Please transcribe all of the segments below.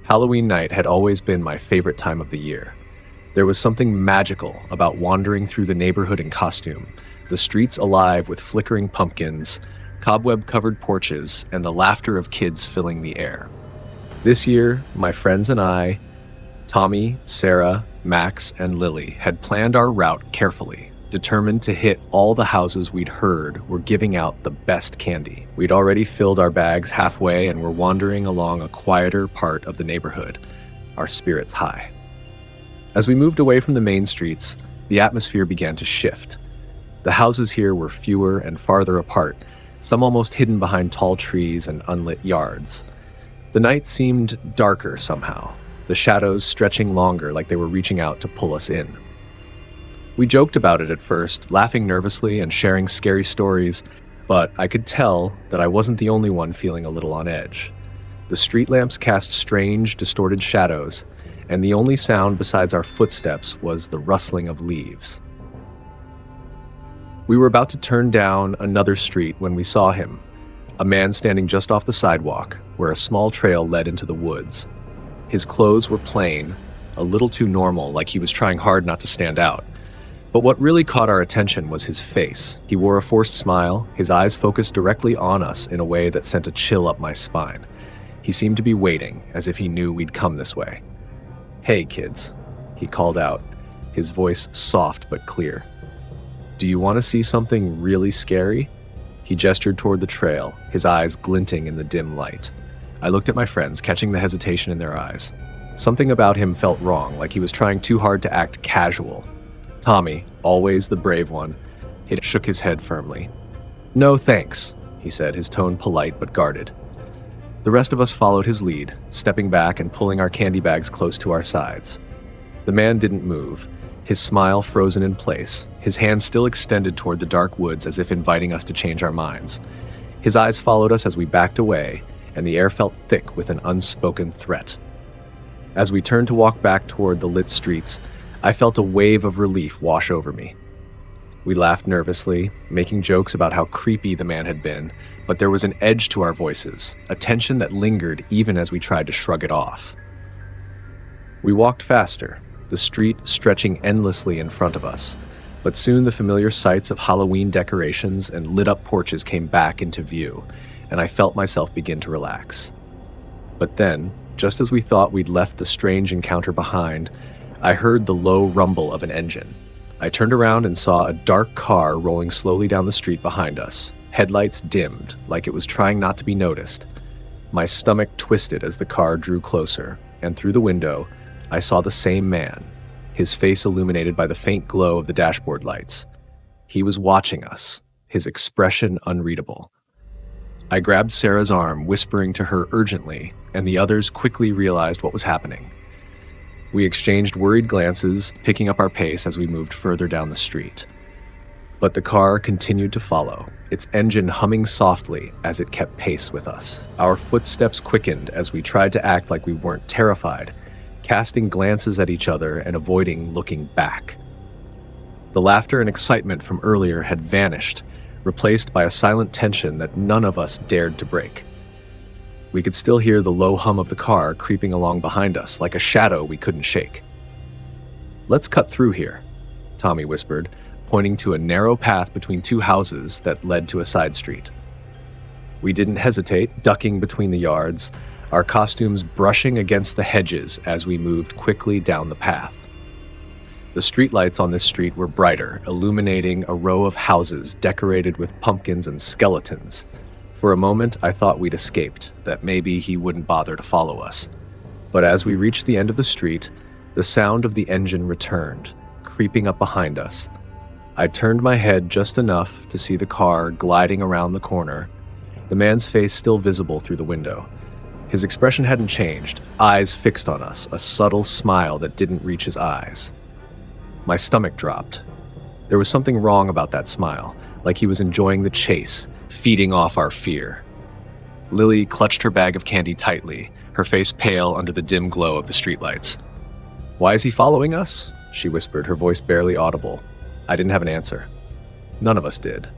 Halloween night had always been my favorite time of the year. There was something magical about wandering through the neighborhood in costume, the streets alive with flickering pumpkins, cobweb-covered porches, and the laughter of kids filling the air. This year, my friends and I, Tommy, Sarah, Max, and Lily, had planned our route carefully, determined to hit all the houses we'd heard were giving out the best candy. We'd already filled our bags halfway and were wandering along a quieter part of the neighborhood, our spirits high. As we moved away from the main streets, the atmosphere began to shift. The houses here were fewer and farther apart, some almost hidden behind tall trees and unlit yards. The night seemed darker somehow, the shadows stretching longer like they were reaching out to pull us in. We joked about it at first, laughing nervously and sharing scary stories, but I could tell that I wasn't the only one feeling a little on edge. The street lamps cast strange, distorted shadows, and the only sound besides our footsteps was the rustling of leaves. We were about to turn down another street when we saw him, a man standing just off the sidewalk, where a small trail led into the woods. His clothes were plain, a little too normal, like he was trying hard not to stand out. But what really caught our attention was his face. He wore a forced smile, his eyes focused directly on us in a way that sent a chill up my spine. He seemed to be waiting, as if he knew we'd come this way. "Hey, kids," he called out, his voice soft but clear. "Do you want to see something really scary?" He gestured toward the trail, his eyes glinting in the dim light. I looked at my friends, catching the hesitation in their eyes. Something about him felt wrong, like he was trying too hard to act casual. Tommy, always the brave one, he shook his head firmly. "No thanks," he said, his tone polite but guarded. The rest of us followed his lead, stepping back and pulling our candy bags close to our sides. The man didn't move, his smile frozen in place, his hand still extended toward the dark woods as if inviting us to change our minds. His eyes followed us as we backed away, and the air felt thick with an unspoken threat. As we turned to walk back toward the lit streets, I felt a wave of relief wash over me. We laughed nervously, making jokes about how creepy the man had been, but there was an edge to our voices, a tension that lingered even as we tried to shrug it off. We walked faster, the street stretching endlessly in front of us, but soon the familiar sights of Halloween decorations and lit-up porches came back into view, and I felt myself begin to relax. But then, just as we thought we'd left the strange encounter behind, I heard the low rumble of an engine. I turned around and saw a dark car rolling slowly down the street behind us, headlights dimmed, like it was trying not to be noticed. My stomach twisted as the car drew closer, and through the window, I saw the same man, his face illuminated by the faint glow of the dashboard lights. He was watching us, his expression unreadable. I grabbed Sarah's arm, whispering to her urgently, and the others quickly realized what was happening. We exchanged worried glances, picking up our pace as we moved further down the street. But the car continued to follow, its engine humming softly as it kept pace with us. Our footsteps quickened as we tried to act like we weren't terrified, casting glances at each other and avoiding looking back. The laughter and excitement from earlier had vanished, replaced by a silent tension that none of us dared to break. We could still hear the low hum of the car creeping along behind us, like a shadow we couldn't shake. "Let's cut through here," Tommy whispered, pointing to a narrow path between two houses that led to a side street. We didn't hesitate, ducking between the yards, our costumes brushing against the hedges as we moved quickly down the path. The streetlights on this street were brighter, illuminating a row of houses decorated with pumpkins and skeletons. For a moment, I thought we'd escaped, that maybe he wouldn't bother to follow us. But as we reached the end of the street, the sound of the engine returned, creeping up behind us. I turned my head just enough to see the car gliding around the corner, the man's face still visible through the window. His expression hadn't changed, eyes fixed on us, a subtle smile that didn't reach his eyes. My stomach dropped. There was something wrong about that smile, like he was enjoying the chase, feeding off our fear. Lily clutched her bag of candy tightly, her face pale under the dim glow of the streetlights. "Why is he following us?" she whispered, her voice barely audible. I didn't have an answer. None of us did.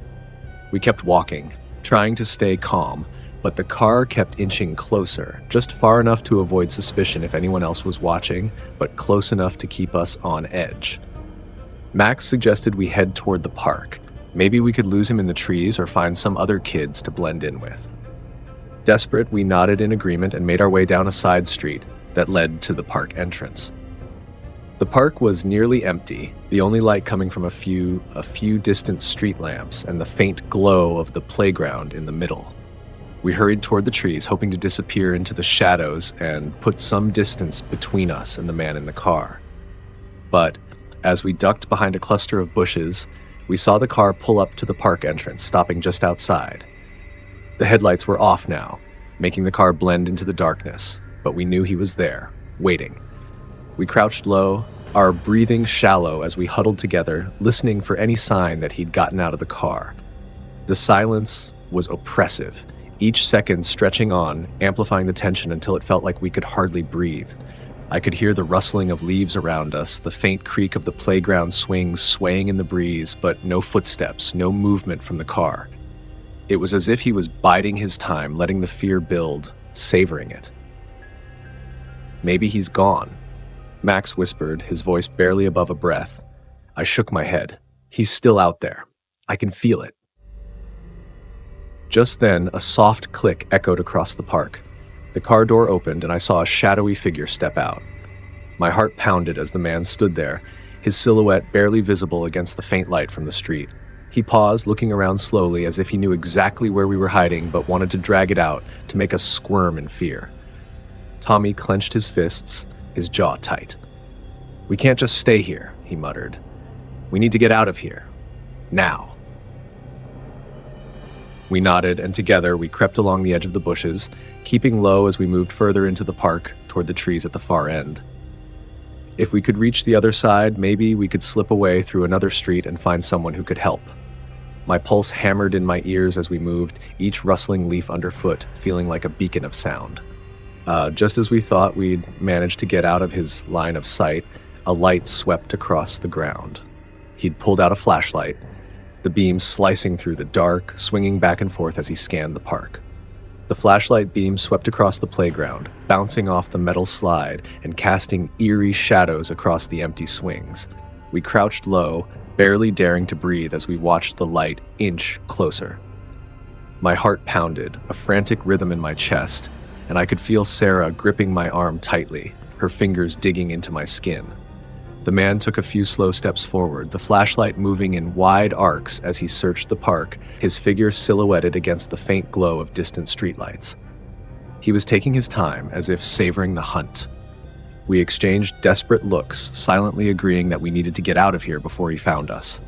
We kept walking, trying to stay calm, But the car kept inching closer, just far enough to avoid suspicion if anyone else was watching, but close enough to keep us on edge. Max suggested we head toward the park. Maybe we could lose him in the trees or find some other kids to blend in with. Desperate, we nodded in agreement and made our way down a side street that led to the park entrance. The park was nearly empty, the only light coming from a few distant street lamps and the faint glow of the playground in the middle. We hurried toward the trees, hoping to disappear into the shadows and put some distance between us and the man in the car. But as we ducked behind a cluster of bushes, we saw the car pull up to the park entrance, stopping just outside. The headlights were off now, making the car blend into the darkness, but we knew he was there, waiting. We crouched low, our breathing shallow as we huddled together, listening for any sign that he'd gotten out of the car. The silence was oppressive, each second stretching on, amplifying the tension until it felt like we could hardly breathe. I could hear the rustling of leaves around us, the faint creak of the playground swings swaying in the breeze, but no footsteps, no movement from the car. It was as if he was biding his time, letting the fear build, savoring it. Maybe he's gone, Max whispered, his voice barely above a breath. I shook my head. He's still out there. I can feel it. Just then, a soft click echoed across the park. The car door opened and I saw a shadowy figure step out. My heart pounded as the man stood there, his silhouette barely visible against the faint light from the street. He paused, looking around slowly as if he knew exactly where we were hiding but wanted to drag it out to make us squirm in fear. Tommy clenched his fists, his jaw tight. We can't just stay here, he muttered. We need to get out of here. Now. We nodded, and together we crept along the edge of the bushes, keeping low as we moved further into the park toward the trees at the far end. If we could reach the other side, maybe we could slip away through another street and find someone who could help. My pulse hammered in my ears as we moved, each rustling leaf underfoot feeling like a beacon of sound. Just as we thought we'd managed to get out of his line of sight, a light swept across the ground. He'd pulled out a flashlight, the beam slicing through the dark, swinging back and forth as he scanned the park. The flashlight beam swept across the playground, bouncing off the metal slide and casting eerie shadows across the empty swings. We crouched low, barely daring to breathe as we watched the light inch closer. My heart pounded, a frantic rhythm in my chest, and I could feel Sarah gripping my arm tightly, her fingers digging into my skin. The man took a few slow steps forward, the flashlight moving in wide arcs as he searched the park, his figure silhouetted against the faint glow of distant streetlights. He was taking his time, as if savoring the hunt. We exchanged desperate looks, silently agreeing that we needed to get out of here before he found us.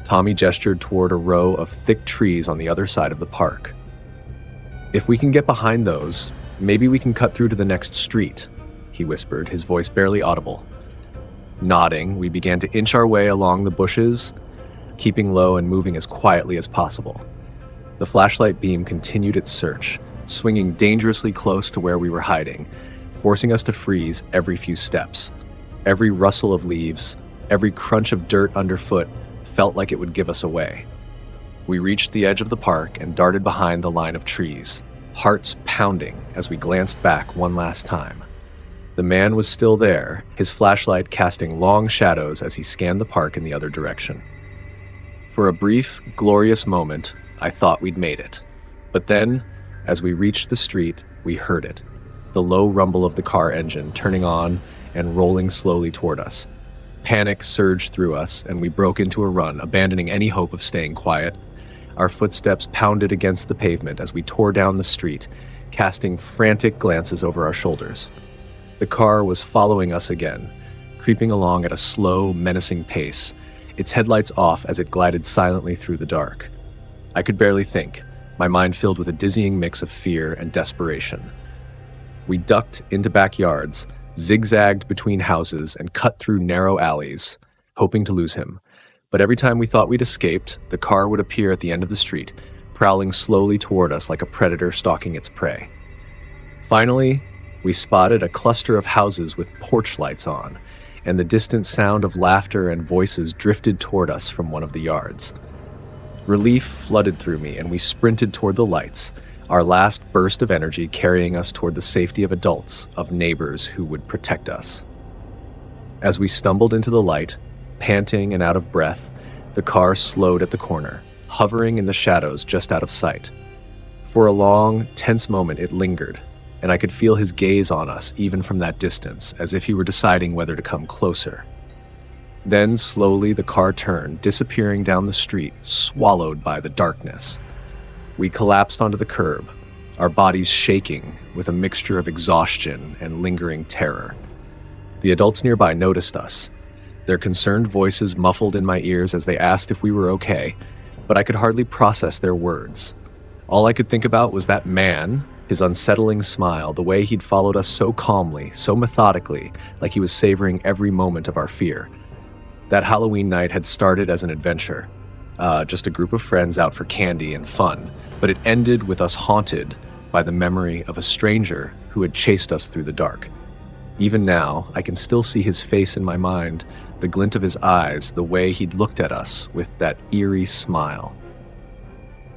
Tommy gestured toward a row of thick trees on the other side of the park. If we can get behind those, maybe we can cut through to the next street, he whispered, his voice barely audible. Nodding, we began to inch our way along the bushes, keeping low and moving as quietly as possible. The flashlight beam continued its search, swinging dangerously close to where we were hiding, forcing us to freeze every few steps. Every rustle of leaves, every crunch of dirt underfoot felt like it would give us away. We reached the edge of the park and darted behind the line of trees, hearts pounding as we glanced back one last time. The man was still there, his flashlight casting long shadows as he scanned the park in the other direction. For a brief, glorious moment, I thought we'd made it. But then, as we reached the street, we heard it, the low rumble of the car engine turning on and rolling slowly toward us. Panic surged through us, and we broke into a run, abandoning any hope of staying quiet. Our footsteps pounded against the pavement as we tore down the street, casting frantic glances over our shoulders. The car was following us again, creeping along at a slow, menacing pace, its headlights off as it glided silently through the dark. I could barely think, my mind filled with a dizzying mix of fear and desperation. We ducked into backyards, zigzagged between houses, and cut through narrow alleys, hoping to lose him. But every time we thought we'd escaped, the car would appear at the end of the street, prowling slowly toward us like a predator stalking its prey. Finally, we spotted a cluster of houses with porch lights on, and the distant sound of laughter and voices drifted toward us from one of the yards. Relief flooded through me, and we sprinted toward the lights, our last burst of energy carrying us toward the safety of adults, of neighbors who would protect us. As we stumbled into the light, panting and out of breath, the car slowed at the corner, hovering in the shadows just out of sight. For a long, tense moment it lingered, and I could feel his gaze on us even from that distance, as if he were deciding whether to come closer. Then, slowly, the car turned, disappearing down the street, swallowed by the darkness. We collapsed onto the curb, our bodies shaking with a mixture of exhaustion and lingering terror. The adults nearby noticed us, their concerned voices muffled in my ears as they asked if we were okay, but I could hardly process their words. All I could think about was that man, his unsettling smile, the way he'd followed us so calmly, so methodically, like he was savoring every moment of our fear. That Halloween night had started as an adventure, just a group of friends out for candy and fun, but it ended with us haunted by the memory of a stranger who had chased us through the dark. Even now, I can still see his face in my mind, the glint of his eyes, the way he'd looked at us with that eerie smile.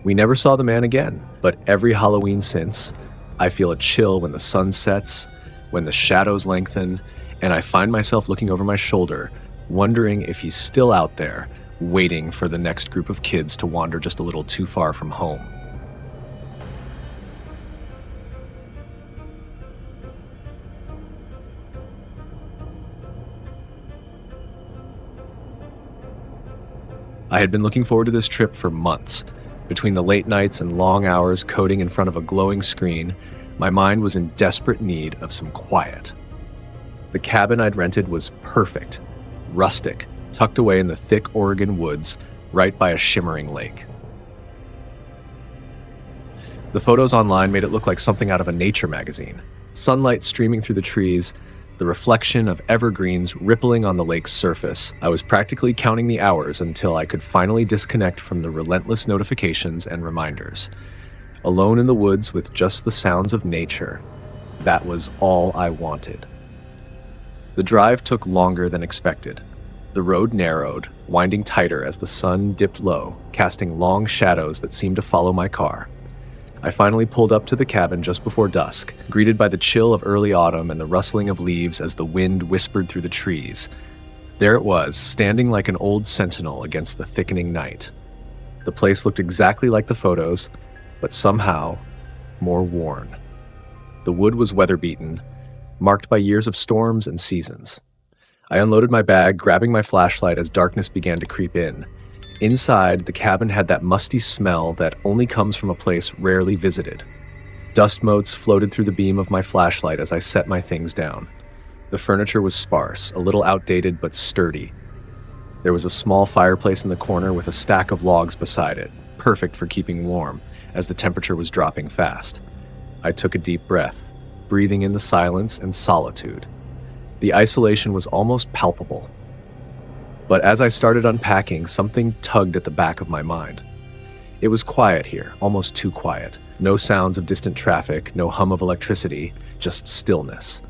We never saw the man again, but every Halloween since, I feel a chill when the sun sets, when the shadows lengthen, and I find myself looking over my shoulder, wondering if he's still out there, waiting for the next group of kids to wander just a little too far from home. I had been looking forward to this trip for months. Between the late nights and long hours coding in front of a glowing screen, my mind was in desperate need of some quiet. The cabin I'd rented was perfect, rustic, tucked away in the thick Oregon woods, right by a shimmering lake. The photos online made it look like something out of a nature magazine. Sunlight streaming through the trees, the reflection of evergreens rippling on the lake's surface. I was practically counting the hours until I could finally disconnect from the relentless notifications and reminders. Alone in the woods with just the sounds of nature, that was all I wanted. The drive took longer than expected. The road narrowed, winding tighter as the sun dipped low, casting long shadows that seemed to follow my car. I finally pulled up to the cabin just before dusk, greeted by the chill of early autumn and the rustling of leaves as the wind whispered through the trees. There it was, standing like an old sentinel against the thickening night. The place looked exactly like the photos, but somehow more worn. The wood was weather-beaten, marked by years of storms and seasons. I unloaded my bag, grabbing my flashlight as darkness began to creep in. Inside, the cabin had that musty smell that only comes from a place rarely visited. Dust motes floated through the beam of my flashlight as I set my things down. The furniture was sparse, a little outdated but sturdy. There was a small fireplace in the corner with a stack of logs beside it, perfect for keeping warm, as the temperature was dropping fast. I took a deep breath, breathing in the silence and solitude. The isolation was almost palpable. But as I started unpacking, something tugged at the back of my mind. It was quiet here, almost too quiet. No sounds of distant traffic, no hum of electricity, just stillness.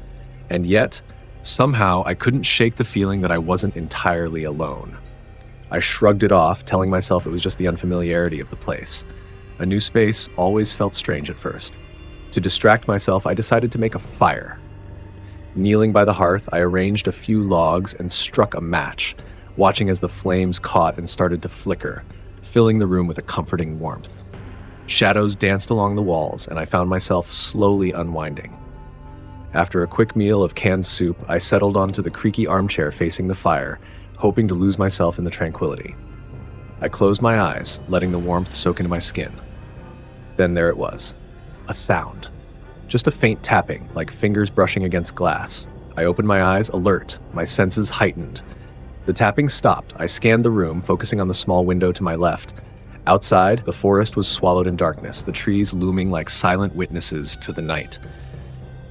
And yet, somehow I couldn't shake the feeling that I wasn't entirely alone. I shrugged it off, telling myself it was just the unfamiliarity of the place. A new space always felt strange at first. To distract myself, I decided to make a fire. Kneeling by the hearth, I arranged a few logs and struck a match, watching as the flames caught and started to flicker, filling the room with a comforting warmth. Shadows danced along the walls, and I found myself slowly unwinding. After a quick meal of canned soup, I settled onto the creaky armchair facing the fire, hoping to lose myself in the tranquility. I closed my eyes, letting the warmth soak into my skin. Then there it was, a sound. Just a faint tapping, like fingers brushing against glass. I opened my eyes, alert, my senses heightened. The tapping stopped. I scanned the room, focusing on the small window to my left. Outside, the forest was swallowed in darkness, the trees looming like silent witnesses to the night.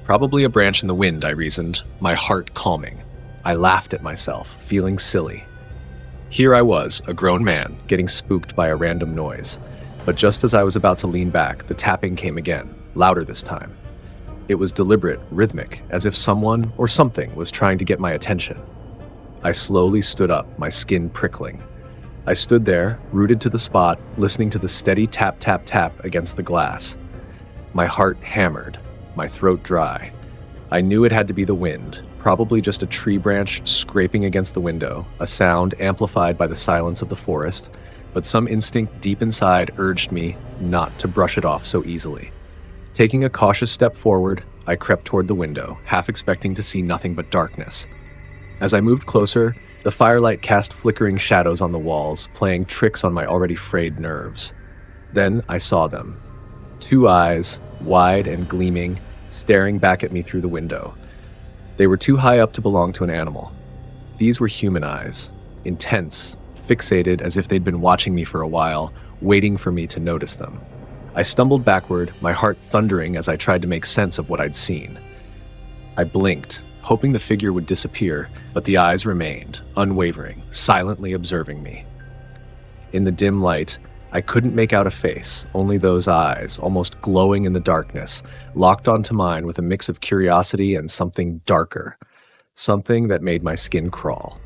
Probably a branch in the wind, I reasoned, my heart calming. I laughed at myself, feeling silly. Here I was, a grown man, getting spooked by a random noise. But just as I was about to lean back, the tapping came again, louder this time. It was deliberate, rhythmic, as if someone or something was trying to get my attention. I slowly stood up, my skin prickling. I stood there, rooted to the spot, listening to the steady tap, tap, tap against the glass. My heart hammered, my throat dry. I knew it had to be the wind, probably just a tree branch scraping against the window, a sound amplified by the silence of the forest, but some instinct deep inside urged me not to brush it off so easily. Taking a cautious step forward, I crept toward the window, half expecting to see nothing but darkness. As I moved closer, the firelight cast flickering shadows on the walls, playing tricks on my already frayed nerves. Then I saw them. Two eyes, wide and gleaming, staring back at me through the window. They were too high up to belong to an animal. These were human eyes, intense, fixated as if they'd been watching me for a while, waiting for me to notice them. I stumbled backward, my heart thundering as I tried to make sense of what I'd seen. I blinked, hoping the figure would disappear, but the eyes remained, unwavering, silently observing me. In the dim light, I couldn't make out a face, only those eyes, almost glowing in the darkness, locked onto mine with a mix of curiosity and something darker, something that made my skin crawl.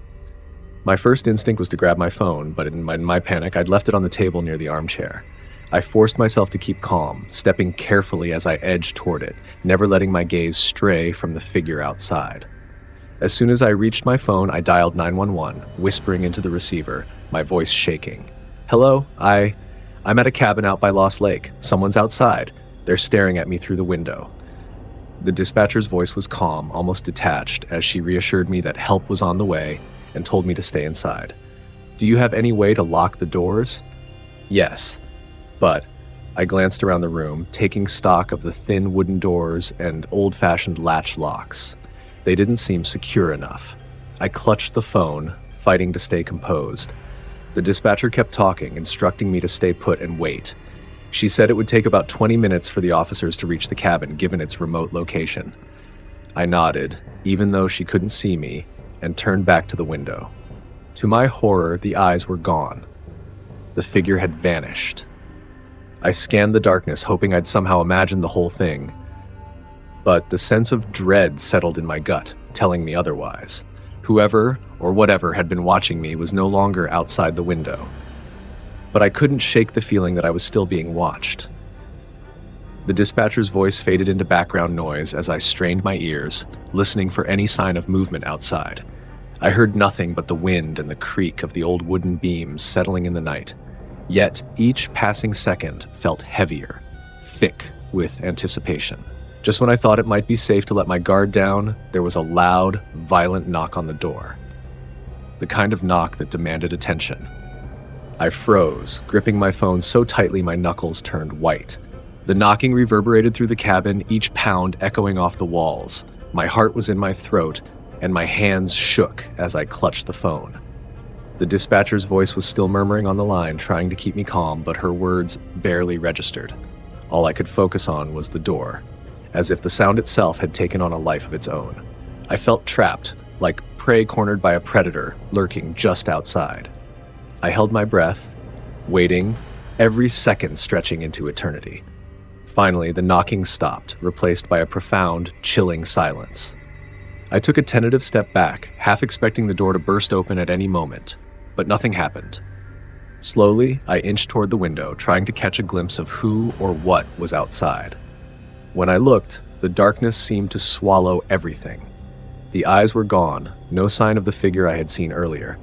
My first instinct was to grab my phone, but in my panic, I'd left it on the table near the armchair. I forced myself to keep calm, stepping carefully as I edged toward it, never letting my gaze stray from the figure outside. As soon as I reached my phone, I dialed 911, whispering into the receiver, my voice shaking. "Hello, I'm at a cabin out by Lost Lake. Someone's outside. They're staring at me through the window." The dispatcher's voice was calm, almost detached, as she reassured me that help was on the way and told me to stay inside. "Do you have any way to lock the doors?" "Yes." But I glanced around the room, taking stock of the thin wooden doors and old-fashioned latch locks. They didn't seem secure enough. I clutched the phone, fighting to stay composed. The dispatcher kept talking, instructing me to stay put and wait. She said it would take about 20 minutes for the officers to reach the cabin, given its remote location. I nodded, even though she couldn't see me, and turned back to the window. To my horror, the eyes were gone. The figure had vanished. I scanned the darkness, hoping I'd somehow imagined the whole thing. But the sense of dread settled in my gut, telling me otherwise. Whoever or whatever had been watching me was no longer outside the window. But I couldn't shake the feeling that I was still being watched. The dispatcher's voice faded into background noise as I strained my ears, listening for any sign of movement outside. I heard nothing but the wind and the creak of the old wooden beams settling in the night. Yet each passing second felt heavier, thick with anticipation. Just when I thought it might be safe to let my guard down, there was a loud, violent knock on the door. The kind of knock that demanded attention. I froze, gripping my phone so tightly my knuckles turned white. The knocking reverberated through the cabin, each pound echoing off the walls. My heart was in my throat, and my hands shook as I clutched the phone. The dispatcher's voice was still murmuring on the line, trying to keep me calm, but her words barely registered. All I could focus on was the door, as if the sound itself had taken on a life of its own. I felt trapped, like prey cornered by a predator, lurking just outside. I held my breath, waiting, every second stretching into eternity. Finally, the knocking stopped, replaced by a profound, chilling silence. I took a tentative step back, half expecting the door to burst open at any moment, but nothing happened. Slowly, I inched toward the window, trying to catch a glimpse of who or what was outside. When I looked, the darkness seemed to swallow everything. The eyes were gone, no sign of the figure I had seen earlier.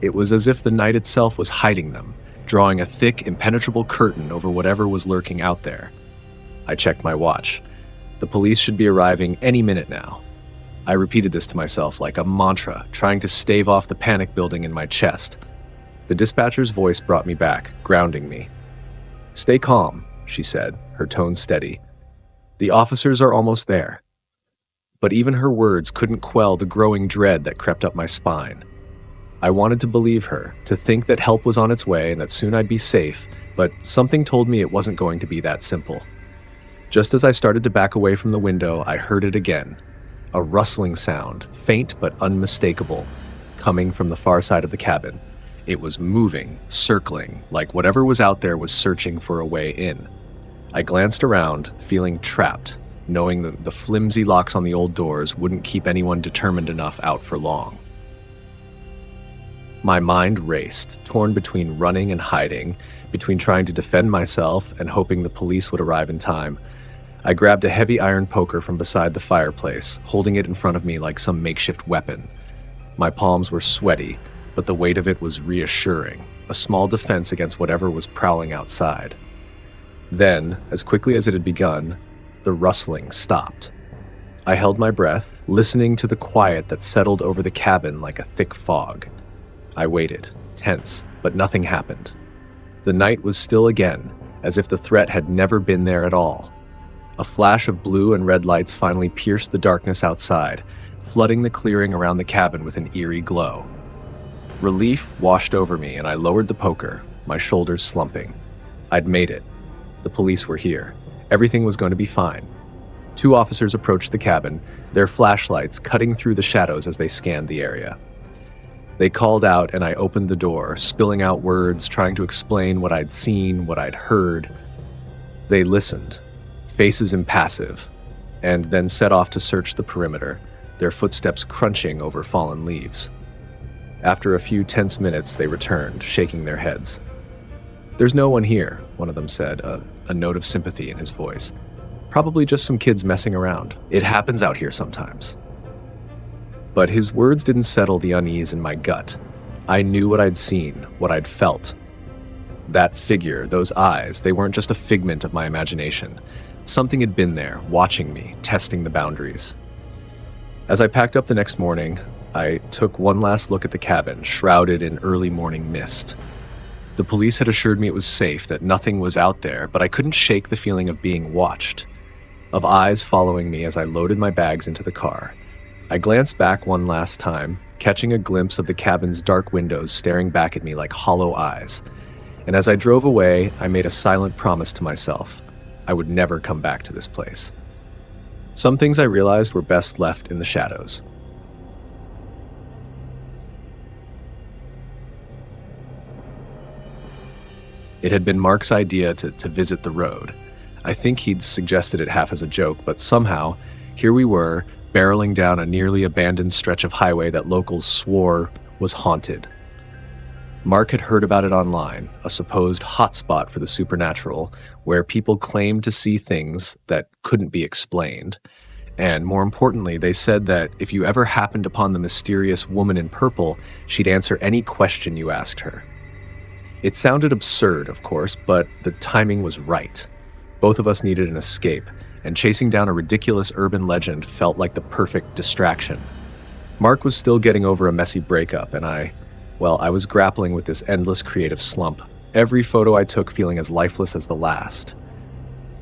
It was as if the night itself was hiding them, drawing a thick, impenetrable curtain over whatever was lurking out there. I checked my watch. The police should be arriving any minute now. I repeated this to myself like a mantra, trying to stave off the panic building in my chest. The dispatcher's voice brought me back, grounding me. "Stay calm," she said, her tone steady. "The officers are almost there." But even her words couldn't quell the growing dread that crept up my spine. I wanted to believe her, to think that help was on its way and that soon I'd be safe, but something told me it wasn't going to be that simple. Just as I started to back away from the window, I heard it again. A rustling sound, faint but unmistakable, coming from the far side of the cabin. It was moving, circling, like whatever was out there was searching for a way in. I glanced around, feeling trapped, knowing that the flimsy locks on the old doors wouldn't keep anyone determined enough out for long. My mind raced, torn between running and hiding, between trying to defend myself and hoping the police would arrive in time. I grabbed a heavy iron poker from beside the fireplace, holding it in front of me like some makeshift weapon. My palms were sweaty, but the weight of it was reassuring, a small defense against whatever was prowling outside. Then, as quickly as it had begun, the rustling stopped. I held my breath, listening to the quiet that settled over the cabin like a thick fog. I waited, tense, but nothing happened. The night was still again, as if the threat had never been there at all. A flash of blue and red lights finally pierced the darkness outside, flooding the clearing around the cabin with an eerie glow. Relief washed over me, and I lowered the poker, my shoulders slumping. I'd made it. The police were here. Everything was going to be fine. 2 officers approached the cabin, their flashlights cutting through the shadows as they scanned the area. They called out, and I opened the door, spilling out words, trying to explain what I'd seen, what I'd heard. They listened, faces impassive, and then set off to search the perimeter, their footsteps crunching over fallen leaves. After a few tense minutes, they returned, shaking their heads. "There's no one here," one of them said, a note of sympathy in his voice. "Probably just some kids messing around. It happens out here sometimes." But his words didn't settle the unease in my gut. I knew what I'd seen, what I'd felt. That figure, those eyes, they weren't just a figment of my imagination. Something had been there, watching me, testing the boundaries. As I packed up the next morning, I took one last look at the cabin, shrouded in early morning mist. The police had assured me it was safe, that nothing was out there, but I couldn't shake the feeling of being watched, of eyes following me as I loaded my bags into the car. I glanced back one last time, catching a glimpse of the cabin's dark windows staring back at me like hollow eyes. And as I drove away, I made a silent promise to myself. I would never come back to this place. Some things I realized were best left in the shadows. It had been Mark's idea to visit the road. I think he'd suggested it half as a joke, but somehow, here we were, barreling down a nearly abandoned stretch of highway that locals swore was haunted. Mark had heard about it online, a supposed hotspot for the supernatural, where people claimed to see things that couldn't be explained. And more importantly, they said that if you ever happened upon the mysterious woman in purple, she'd answer any question you asked her. It sounded absurd, of course, but the timing was right. Both of us needed an escape, and chasing down a ridiculous urban legend felt like the perfect distraction. Mark was still getting over a messy breakup, and I was grappling with this endless creative slump, every photo I took feeling as lifeless as the last.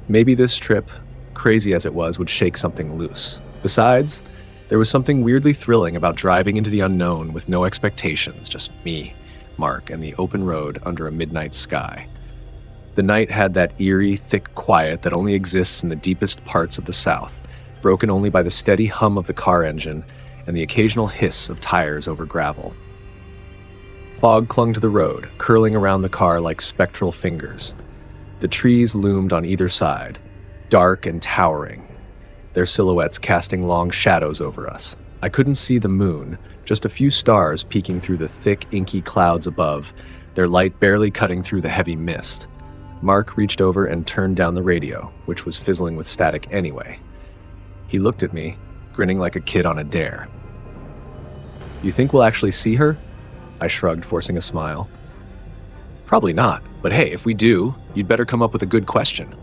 Maybe this trip, crazy as it was, would shake something loose. Besides, there was something weirdly thrilling about driving into the unknown with no expectations, just me, Mark, and the open road under a midnight sky. The night had that eerie, thick quiet that only exists in the deepest parts of the South, broken only by the steady hum of the car engine and the occasional hiss of tires over gravel. Fog clung to the road, curling around the car like spectral fingers. The trees loomed on either side, dark and towering, their silhouettes casting long shadows over us. I couldn't see the moon, just a few stars peeking through the thick, inky clouds above, their light barely cutting through the heavy mist. Mark reached over and turned down the radio, which was fizzling with static anyway. He looked at me, grinning like a kid on a dare. "You think we'll actually see her?" I shrugged, forcing a smile. "Probably not, but hey, if we do, you'd better come up with a good question."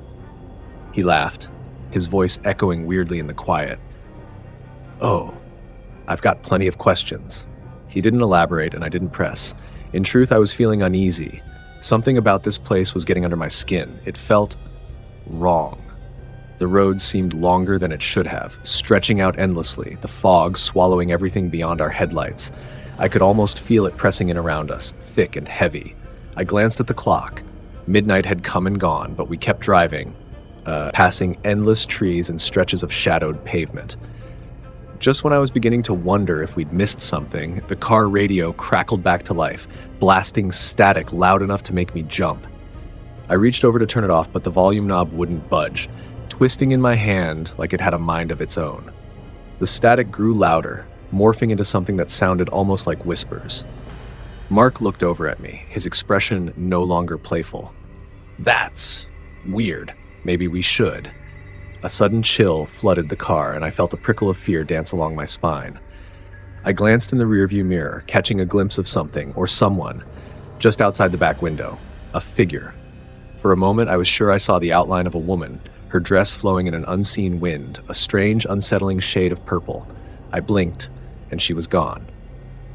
He laughed, his voice echoing weirdly in the quiet. "Oh, I've got plenty of questions." He didn't elaborate, and I didn't press. In truth, I was feeling uneasy. Something about this place was getting under my skin. It felt wrong. The road seemed longer than it should have, stretching out endlessly, the fog swallowing everything beyond our headlights. I could almost feel it pressing in around us, thick and heavy. I glanced at the clock. Midnight had come and gone, but we kept driving, passing endless trees and stretches of shadowed pavement. Just when I was beginning to wonder if we'd missed something, the car radio crackled back to life, blasting static loud enough to make me jump. I reached over to turn it off, but the volume knob wouldn't budge, twisting in my hand like it had a mind of its own. The static grew louder, morphing into something that sounded almost like whispers. Mark looked over at me, his expression no longer playful. "That's weird. Maybe we should." A sudden chill flooded the car, and I felt a prickle of fear dance along my spine. I glanced in the rearview mirror, catching a glimpse of something, or someone, just outside the back window. A figure. For a moment, I was sure I saw the outline of a woman, her dress flowing in an unseen wind, a strange, unsettling shade of purple. I blinked, and she was gone.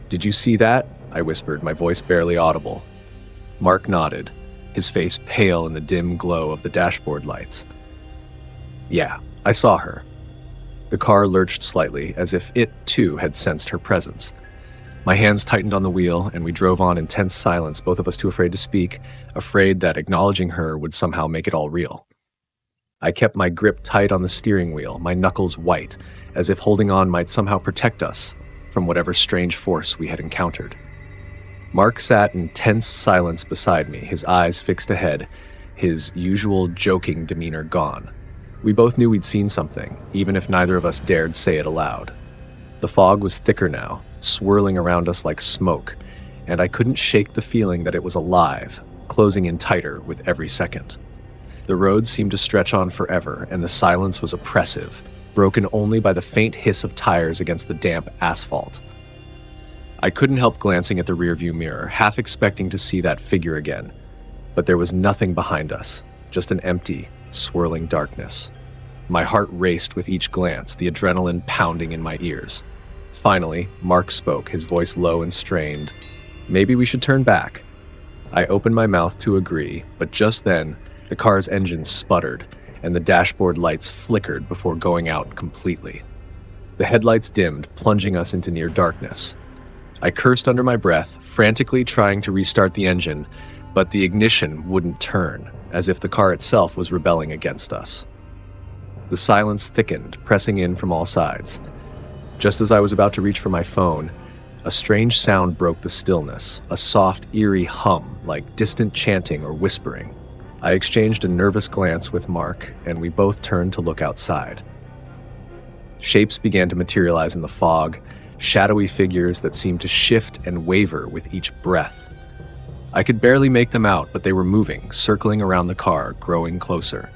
"Did you see that?" I whispered, my voice barely audible. Mark nodded, his face pale in the dim glow of the dashboard lights. "Yeah, I saw her." The car lurched slightly, as if it, too, had sensed her presence. My hands tightened on the wheel, and we drove on in tense silence, both of us too afraid to speak, afraid that acknowledging her would somehow make it all real. I kept my grip tight on the steering wheel, my knuckles white, as if holding on might somehow protect us from whatever strange force we had encountered. Mark sat in tense silence beside me, his eyes fixed ahead, his usual joking demeanor gone. We both knew we'd seen something, even if neither of us dared say it aloud. The fog was thicker now, swirling around us like smoke, and I couldn't shake the feeling that it was alive, closing in tighter with every second. The road seemed to stretch on forever, and the silence was oppressive, broken only by the faint hiss of tires against the damp asphalt. I couldn't help glancing at the rearview mirror, half expecting to see that figure again, but there was nothing behind us, just an empty, swirling darkness. My heart raced with each glance, the adrenaline pounding in my ears. Finally, Mark spoke, his voice low and strained. "Maybe we should turn back." I opened my mouth to agree, but just then, the car's engine sputtered, and the dashboard lights flickered before going out completely. The headlights dimmed, plunging us into near darkness. I cursed under my breath, frantically trying to restart the engine, but the ignition wouldn't turn, as if the car itself was rebelling against us. The silence thickened, pressing in from all sides. Just as I was about to reach for my phone, a strange sound broke the stillness, a soft, eerie hum, like distant chanting or whispering. I exchanged a nervous glance with Mark, and we both turned to look outside. Shapes began to materialize in the fog, shadowy figures that seemed to shift and waver with each breath. I could barely make them out, but they were moving, circling around the car, growing closer.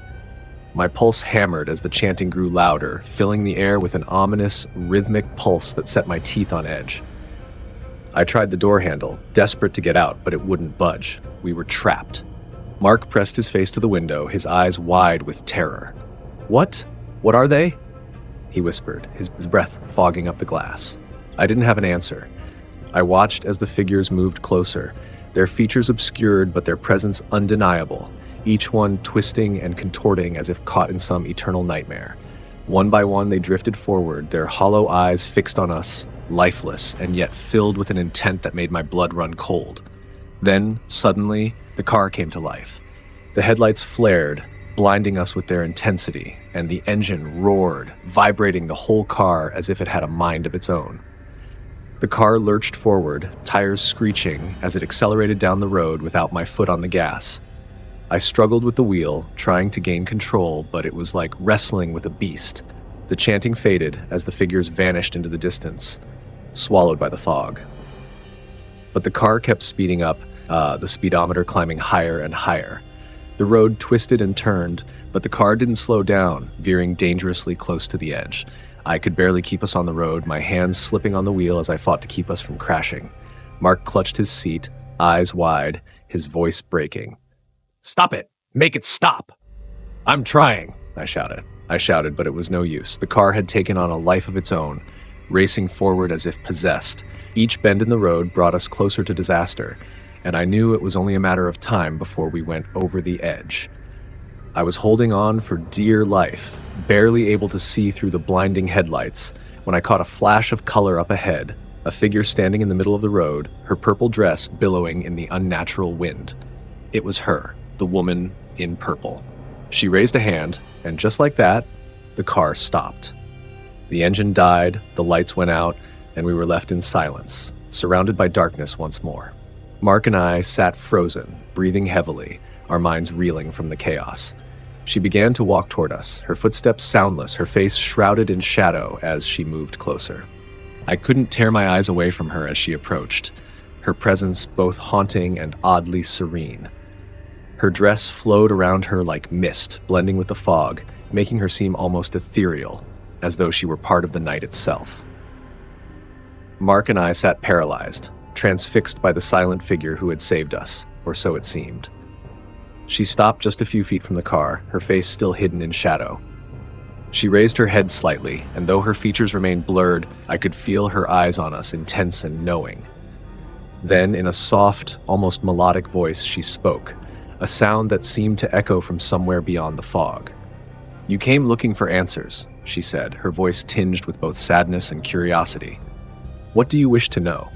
My pulse hammered as the chanting grew louder, filling the air with an ominous, rhythmic pulse that set my teeth on edge. I tried the door handle, desperate to get out, but it wouldn't budge. We were trapped. Mark pressed his face to the window, his eyes wide with terror. "What? What are they?" he whispered, his breath fogging up the glass. I didn't have an answer. I watched as the figures moved closer, their features obscured but their presence undeniable, each one twisting and contorting as if caught in some eternal nightmare. One by one they drifted forward, their hollow eyes fixed on us, lifeless and yet filled with an intent that made my blood run cold. Then, suddenly, the car came to life. The headlights flared, blinding us with their intensity, and the engine roared, vibrating the whole car as if it had a mind of its own. The car lurched forward, tires screeching as it accelerated down the road without my foot on the gas. I struggled with the wheel, trying to gain control, but it was like wrestling with a beast. The chanting faded as the figures vanished into the distance, swallowed by the fog. But the car kept speeding up, the speedometer climbing higher and higher. The road twisted and turned, but the car didn't slow down, veering dangerously close to the edge. I could barely keep us on the road, my hands slipping on the wheel as I fought to keep us from crashing. Mark clutched his seat, eyes wide, his voice breaking. "Stop it! Make it stop!" "I'm trying," I shouted, but it was no use. The car had taken on a life of its own, racing forward as if possessed. Each bend in the road brought us closer to disaster, and I knew it was only a matter of time before we went over the edge. I was holding on for dear life, barely able to see through the blinding headlights, when I caught a flash of color up ahead, a figure standing in the middle of the road, her purple dress billowing in the unnatural wind. It was her, the woman in purple. She raised a hand, and just like that, the car stopped. The engine died, the lights went out, and we were left in silence, surrounded by darkness once more. Mark and I sat frozen, breathing heavily, our minds reeling from the chaos. She began to walk toward us, her footsteps soundless, her face shrouded in shadow as she moved closer. I couldn't tear my eyes away from her as she approached, her presence both haunting and oddly serene. Her dress flowed around her like mist, blending with the fog, making her seem almost ethereal, as though she were part of the night itself. Mark and I sat paralyzed, transfixed by the silent figure who had saved us, or so it seemed. She stopped just a few feet from the car, her face still hidden in shadow. She raised her head slightly, and though her features remained blurred, I could feel her eyes on us, intense and knowing. Then, in a soft, almost melodic voice, she spoke, a sound that seemed to echo from somewhere beyond the fog. "You came looking for answers," she said, her voice tinged with both sadness and curiosity. "What do you wish to know?"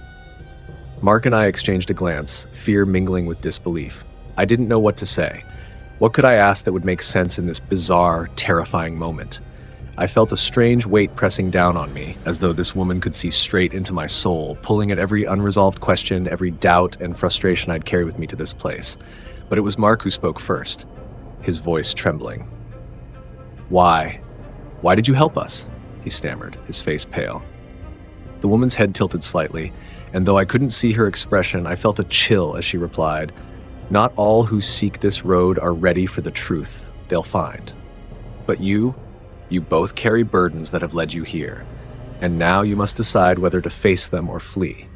Mark and I exchanged a glance, fear mingling with disbelief. I didn't know what to say. What could I ask that would make sense in this bizarre, terrifying moment? I felt a strange weight pressing down on me, as though this woman could see straight into my soul, pulling at every unresolved question, every doubt and frustration I'd carry with me to this place. But it was Mark who spoke first, his voice trembling. "Why? Why did you help us?" he stammered, his face pale. The woman's head tilted slightly, and though I couldn't see her expression, I felt a chill as she replied, "Not all who seek this road are ready for the truth they'll find. But you both carry burdens that have led you here, and now you must decide whether to face them or flee."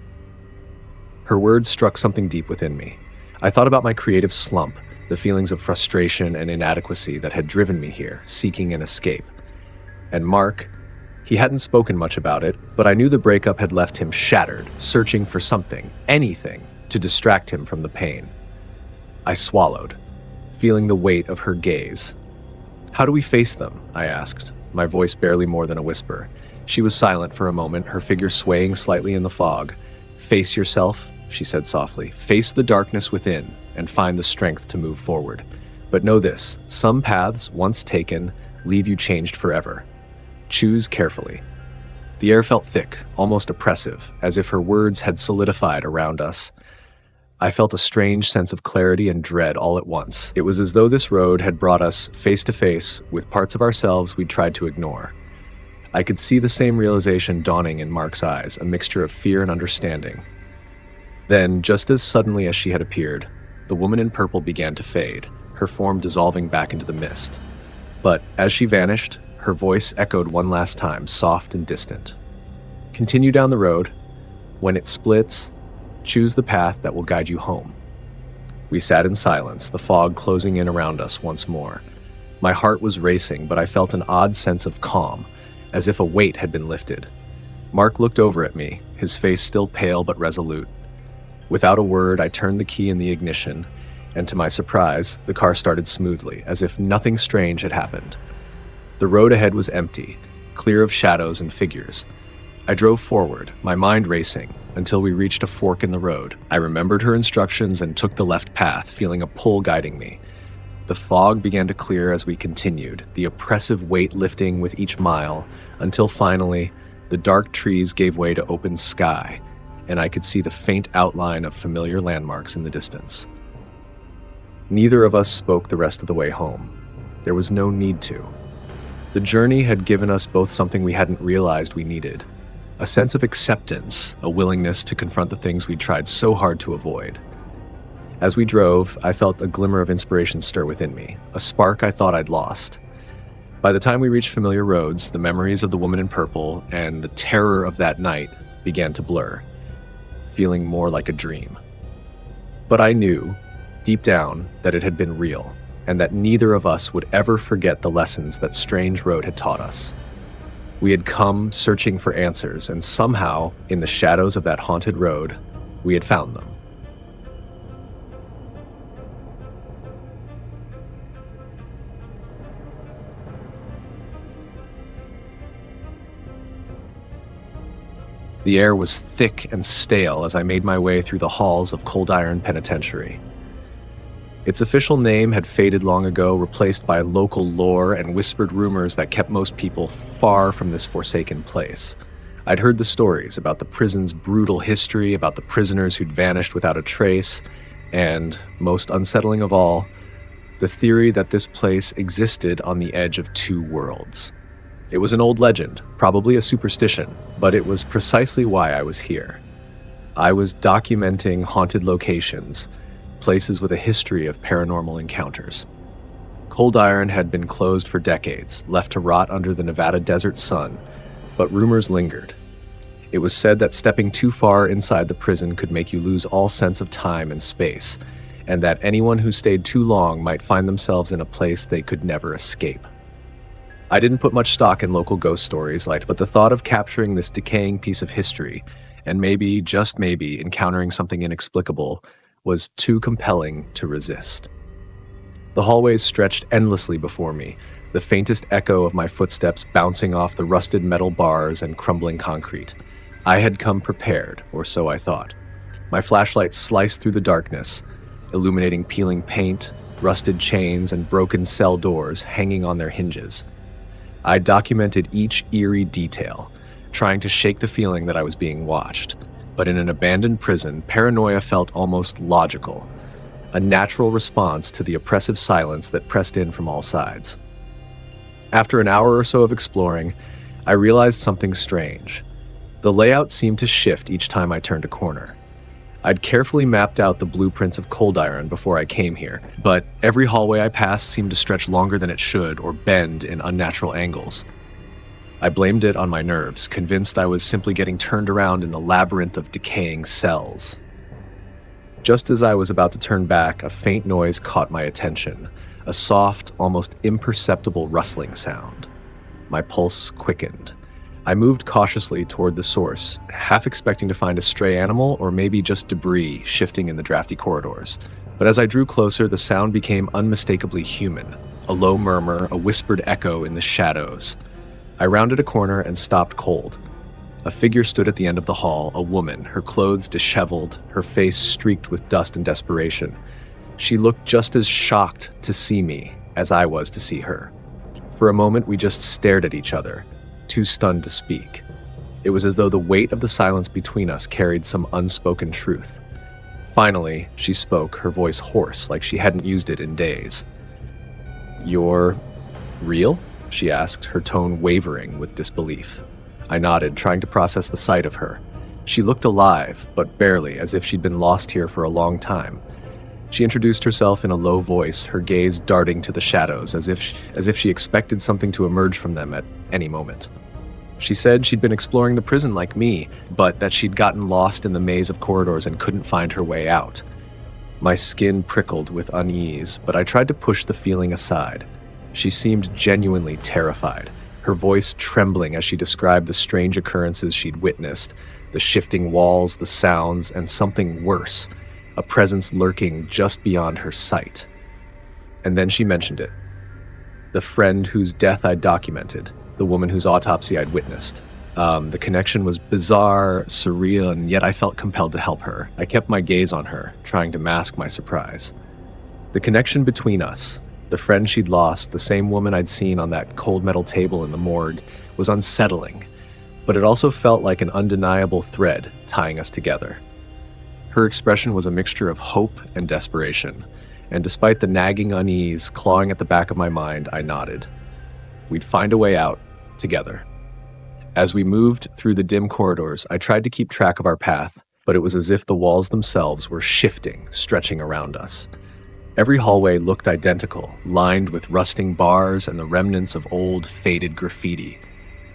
Her words struck something deep within me. I thought about my creative slump, the feelings of frustration and inadequacy that had driven me here, seeking an escape. And Mark, he hadn't spoken much about it, but I knew the breakup had left him shattered, searching for something, anything, to distract him from the pain. I swallowed, feeling the weight of her gaze. "How do we face them?" I asked, my voice barely more than a whisper. She was silent for a moment, her figure swaying slightly in the fog. "Face yourself," she said softly. "Face the darkness within and find the strength to move forward. But know this, some paths, once taken, leave you changed forever. Choose carefully." The air felt thick, almost oppressive, as if her words had solidified around us. I felt a strange sense of clarity and dread all at once. It was as though this road had brought us face to face with parts of ourselves we'd tried to ignore. I could see the same realization dawning in Mark's eyes, a mixture of fear and understanding. Then, just as suddenly as she had appeared, the woman in purple began to fade, her form dissolving back into the mist. But as she vanished, her voice echoed one last time, soft and distant. "Continue down the road. When it splits, choose the path that will guide you home." We sat in silence, the fog closing in around us once more. My heart was racing, but I felt an odd sense of calm, as if a weight had been lifted. Mark looked over at me, his face still pale but resolute. Without a word, I turned the key in the ignition, and to my surprise, the car started smoothly, as if nothing strange had happened. The road ahead was empty, clear of shadows and figures. I drove forward, my mind racing, until we reached a fork in the road. I remembered her instructions and took the left path, feeling a pull guiding me. The fog began to clear as we continued, the oppressive weight lifting with each mile, until finally, the dark trees gave way to open sky, and I could see the faint outline of familiar landmarks in the distance. Neither of us spoke the rest of the way home. There was no need to. The journey had given us both something we hadn't realized we needed. A sense of acceptance, a willingness to confront the things we'd tried so hard to avoid. As we drove, I felt a glimmer of inspiration stir within me, a spark I thought I'd lost. By the time we reached familiar roads, the memories of the woman in purple and the terror of that night began to blur, feeling more like a dream. But I knew, deep down, that it had been real, and that neither of us would ever forget the lessons that strange road had taught us. We had come searching for answers, and somehow, in the shadows of that haunted road, we had found them. The air was thick and stale as I made my way through the halls of Cold Iron Penitentiary. Its official name had faded long ago, replaced by local lore and whispered rumors that kept most people far from this forsaken place. I'd heard the stories about the prison's brutal history, about the prisoners who'd vanished without a trace, and, most unsettling of all, the theory that this place existed on the edge of two worlds. It was an old legend, probably a superstition, but it was precisely why I was here. I was documenting haunted locations, places with a history of paranormal encounters. Cold Iron had been closed for decades, left to rot under the Nevada desert sun, but rumors lingered. It was said that stepping too far inside the prison could make you lose all sense of time and space, and that anyone who stayed too long might find themselves in a place they could never escape. I didn't put much stock in local ghost stories, but the thought of capturing this decaying piece of history, and maybe, just maybe, encountering something inexplicable, was too compelling to resist. The hallways stretched endlessly before me, the faintest echo of my footsteps bouncing off the rusted metal bars and crumbling concrete. I had come prepared, or so I thought. My flashlight sliced through the darkness, illuminating peeling paint, rusted chains, and broken cell doors hanging on their hinges. I documented each eerie detail, trying to shake the feeling that I was being watched. But in an abandoned prison, paranoia felt almost logical, a natural response to the oppressive silence that pressed in from all sides. After an hour or so of exploring, I realized something strange. The layout seemed to shift each time I turned a corner. I'd carefully mapped out the blueprints of Cold Iron before I came here, but every hallway I passed seemed to stretch longer than it should or bend in unnatural angles. I blamed it on my nerves, convinced I was simply getting turned around in the labyrinth of decaying cells. Just as I was about to turn back, a faint noise caught my attention, a soft, almost imperceptible rustling sound. My pulse quickened. I moved cautiously toward the source, half expecting to find a stray animal or maybe just debris shifting in the drafty corridors. But as I drew closer, the sound became unmistakably human, a low murmur, a whispered echo in the shadows. I rounded a corner and stopped cold. A figure stood at the end of the hall, a woman, her clothes disheveled, her face streaked with dust and desperation. She looked just as shocked to see me as I was to see her. For a moment, we just stared at each other, too stunned to speak. It was as though the weight of the silence between us carried some unspoken truth. Finally, she spoke, her voice hoarse, like she hadn't used it in days. "You're real?" she asked, her tone wavering with disbelief. I nodded, trying to process the sight of her. She looked alive, but barely, as if she'd been lost here for a long time. She introduced herself in a low voice, her gaze darting to the shadows, as if she expected something to emerge from them at any moment. She said she'd been exploring the prison like me, but that she'd gotten lost in the maze of corridors and couldn't find her way out. My skin prickled with unease, but I tried to push the feeling aside. She seemed genuinely terrified, her voice trembling as she described the strange occurrences she'd witnessed, the shifting walls, the sounds, and something worse, a presence lurking just beyond her sight. And then she mentioned it. The friend whose death I'd documented, the woman whose autopsy I'd witnessed. The connection was bizarre, surreal, and yet I felt compelled to help her. I kept my gaze on her, trying to mask my surprise. The connection between us, the friend she'd lost, the same woman I'd seen on that cold metal table in the morgue, was unsettling, but it also felt like an undeniable thread tying us together. Her expression was a mixture of hope and desperation, and despite the nagging unease clawing at the back of my mind, I nodded. We'd find a way out, together. As we moved through the dim corridors, I tried to keep track of our path, but it was as if the walls themselves were shifting, stretching around us. Every hallway looked identical, lined with rusting bars and the remnants of old, faded graffiti.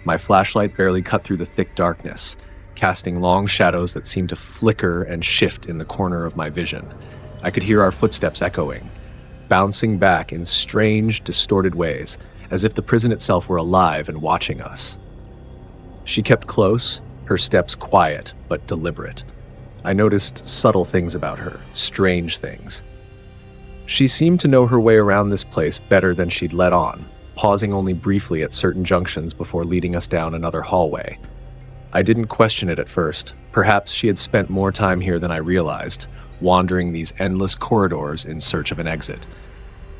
My flashlight barely cut through the thick darkness, casting long shadows that seemed to flicker and shift in the corner of my vision. I could hear our footsteps echoing, bouncing back in strange, distorted ways, as if the prison itself were alive and watching us. She kept close, her steps quiet but deliberate. I noticed subtle things about her, strange things. She seemed to know her way around this place better than she'd let on, pausing only briefly at certain junctions before leading us down another hallway. I didn't question it at first. Perhaps she had spent more time here than I realized, wandering these endless corridors in search of an exit.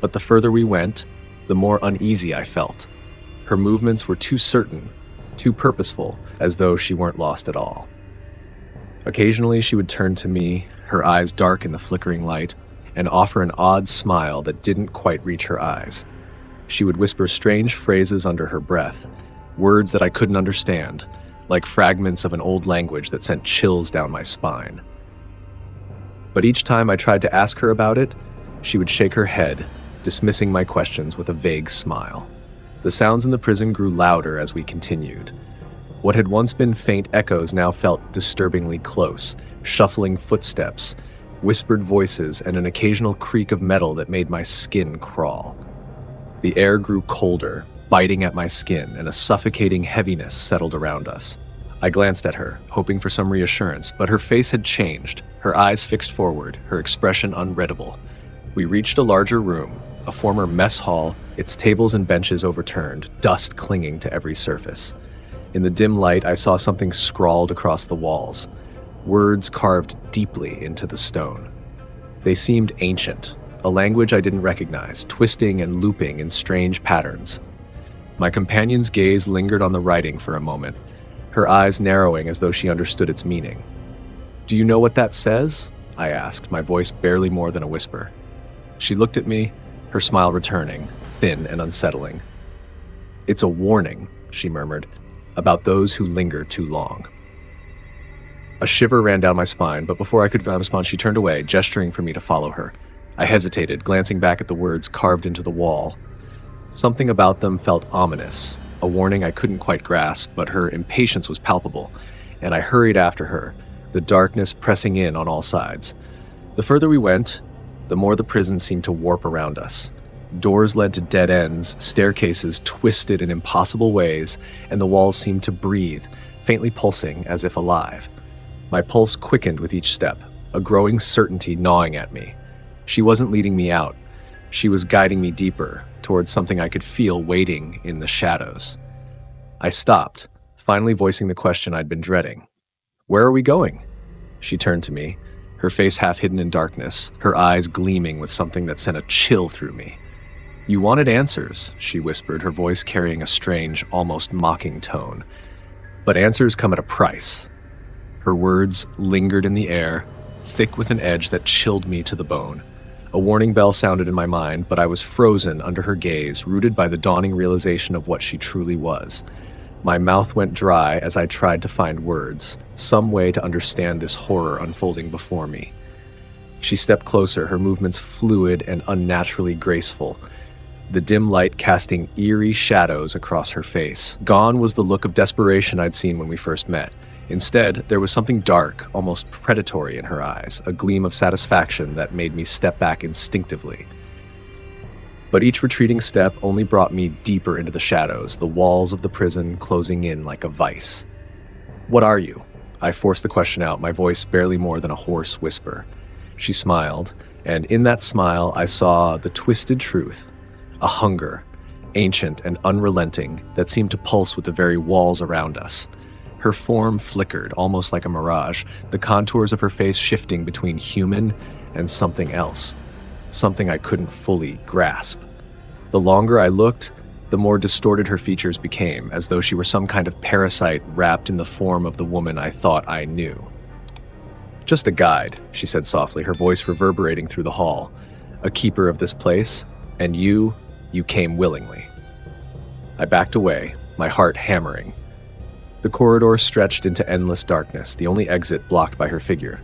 But the further we went, the more uneasy I felt. Her movements were too certain, too purposeful, as though she weren't lost at all. Occasionally she would turn to me, her eyes dark in the flickering light, and offer an odd smile that didn't quite reach her eyes. She would whisper strange phrases under her breath, words that I couldn't understand, like fragments of an old language that sent chills down my spine. But each time I tried to ask her about it, she would shake her head, dismissing my questions with a vague smile. The sounds in the prison grew louder as we continued. What had once been faint echoes now felt disturbingly close, shuffling footsteps, whispered voices, and an occasional creak of metal that made my skin crawl. The air grew colder, biting at my skin, and a suffocating heaviness settled around us. I glanced at her, hoping for some reassurance, but her face had changed, her eyes fixed forward, her expression unreadable. We reached a larger room, a former mess hall, its tables and benches overturned, dust clinging to every surface. In the dim light, I saw something scrawled across the walls, words carved deeply into the stone. They seemed ancient, a language I didn't recognize, twisting and looping in strange patterns. My companion's gaze lingered on the writing for a moment, her eyes narrowing as though she understood its meaning. "Do you know what that says?" I asked, my voice barely more than a whisper. She looked at me, her smile returning, thin and unsettling. "It's a warning," she murmured, "about those who linger too long." A shiver ran down my spine, but before I could respond, she turned away, gesturing for me to follow her. I hesitated, glancing back at the words carved into the wall. Something about them felt ominous, a warning I couldn't quite grasp, but her impatience was palpable, and I hurried after her, the darkness pressing in on all sides. The further we went, the more the prison seemed to warp around us. Doors led to dead ends, staircases twisted in impossible ways, and the walls seemed to breathe, faintly pulsing as if alive. My pulse quickened with each step, a growing certainty gnawing at me. She wasn't leading me out. She was guiding me deeper, towards something I could feel waiting in the shadows. I stopped, finally voicing the question I'd been dreading. "Where are we going?" She turned to me, her face half hidden in darkness, her eyes gleaming with something that sent a chill through me. "You wanted answers," she whispered, her voice carrying a strange, almost mocking tone. "But answers come at a price." Her words lingered in the air, thick with an edge that chilled me to the bone. A warning bell sounded in my mind, but I was frozen under her gaze, rooted by the dawning realization of what she truly was. My mouth went dry as I tried to find words, some way to understand this horror unfolding before me. She stepped closer, her movements fluid and unnaturally graceful, the dim light casting eerie shadows across her face. Gone was the look of desperation I'd seen when we first met. Instead, there was something dark, almost predatory in her eyes, a gleam of satisfaction that made me step back instinctively. But each retreating step only brought me deeper into the shadows, the walls of the prison closing in like a vice. "What are you?" I forced the question out, my voice barely more than a hoarse whisper. She smiled, and in that smile I saw the twisted truth, a hunger, ancient and unrelenting, that seemed to pulse with the very walls around us. Her form flickered, almost like a mirage, the contours of her face shifting between human and something else, something I couldn't fully grasp. The longer I looked, the more distorted her features became, as though she were some kind of parasite wrapped in the form of the woman I thought I knew. "Just a guide," she said softly, her voice reverberating through the hall. "A keeper of this place, and you came willingly." I backed away, my heart hammering. The corridor stretched into endless darkness, the only exit blocked by her figure.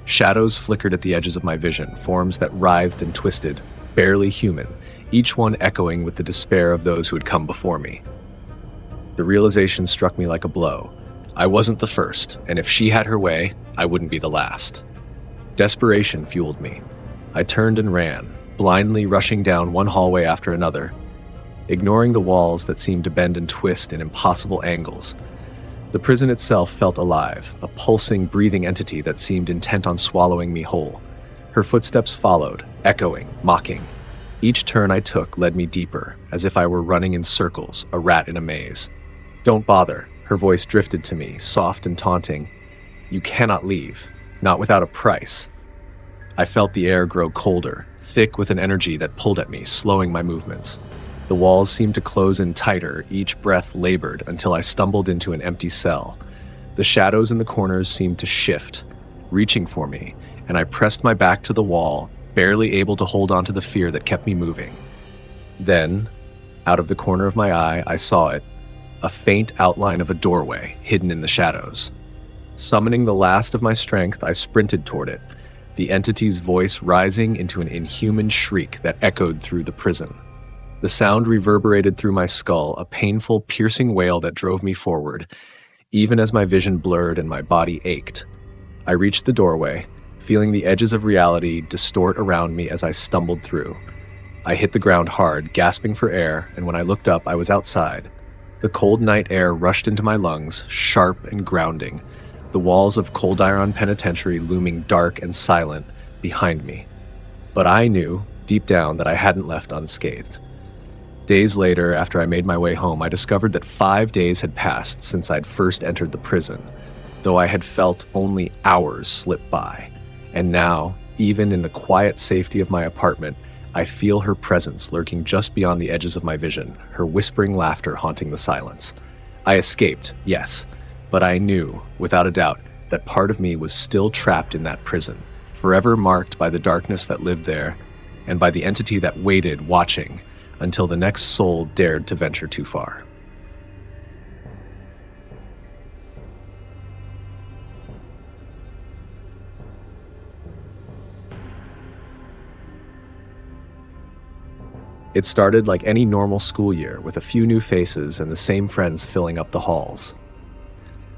Shadows flickered at the edges of my vision, forms that writhed and twisted, barely human, each one echoing with the despair of those who had come before me. The realization struck me like a blow. I wasn't the first, and if she had her way, I wouldn't be the last. Desperation fueled me. I turned and ran, blindly rushing down one hallway after another, ignoring the walls that seemed to bend and twist in impossible angles. The prison itself felt alive, a pulsing, breathing entity that seemed intent on swallowing me whole. Her footsteps followed, echoing, mocking. Each turn I took led me deeper, as if I were running in circles, a rat in a maze. "Don't bother," her voice drifted to me, soft and taunting. "You cannot leave, not without a price." I felt the air grow colder, thick with an energy that pulled at me, slowing my movements. The walls seemed to close in tighter, each breath labored until I stumbled into an empty cell. The shadows in the corners seemed to shift, reaching for me, and I pressed my back to the wall, barely able to hold on to the fear that kept me moving. Then, out of the corner of my eye, I saw it, a faint outline of a doorway hidden in the shadows. Summoning the last of my strength, I sprinted toward it, the entity's voice rising into an inhuman shriek that echoed through the prison. The sound reverberated through my skull, a painful, piercing wail that drove me forward, even as my vision blurred and my body ached. I reached the doorway, feeling the edges of reality distort around me as I stumbled through. I hit the ground hard, gasping for air, and when I looked up, I was outside. The cold night air rushed into my lungs, sharp and grounding, the walls of Cold Iron Penitentiary looming dark and silent behind me. But I knew, deep down, that I hadn't left unscathed. Days later, after I made my way home, I discovered that 5 days had passed since I'd first entered the prison, though I had felt only hours slip by. And now, even in the quiet safety of my apartment, I feel her presence lurking just beyond the edges of my vision, her whispering laughter haunting the silence. I escaped, yes, but I knew, without a doubt, that part of me was still trapped in that prison, forever marked by the darkness that lived there, and by the entity that waited, watching, until the next soul dared to venture too far. It started like any normal school year, with a few new faces and the same friends filling up the halls.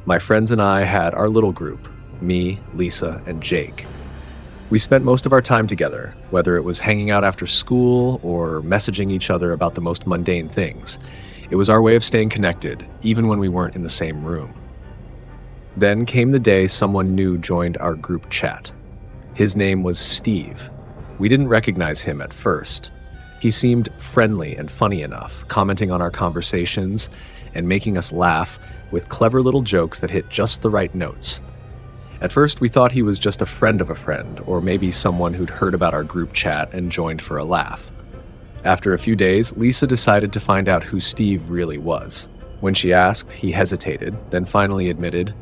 My friends and I had our little group, me, Lisa, and Jake. We spent most of our time together, whether it was hanging out after school or messaging each other about the most mundane things. It was our way of staying connected, even when we weren't in the same room. Then came the day someone new joined our group chat. His name was Steve. We didn't recognize him at first. He seemed friendly and funny enough, commenting on our conversations and making us laugh with clever little jokes that hit just the right notes. At first, we thought he was just a friend of a friend, or maybe someone who'd heard about our group chat and joined for a laugh. After a few days, Lisa decided to find out who Steve really was. When she asked, he hesitated, then finally admitted,